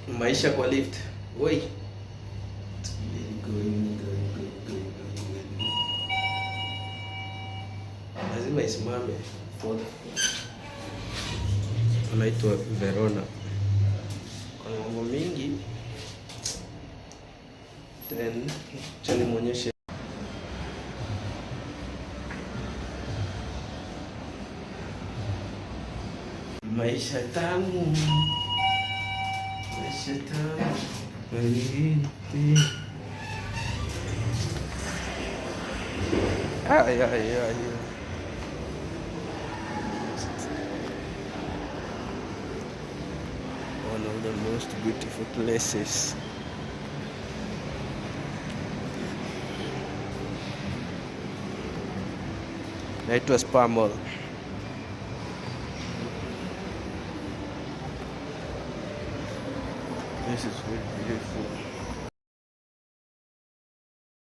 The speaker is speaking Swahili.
Maisha kwa lift. Woi. Lazima isimame. Anaitwa Verona. Kuna mambo mingi. Then acha nimuonyeshe. Maisha tamu. Maisha tamu. Ay. One of the most beautiful places. Naitwa Spar Mall. This is very beautiful.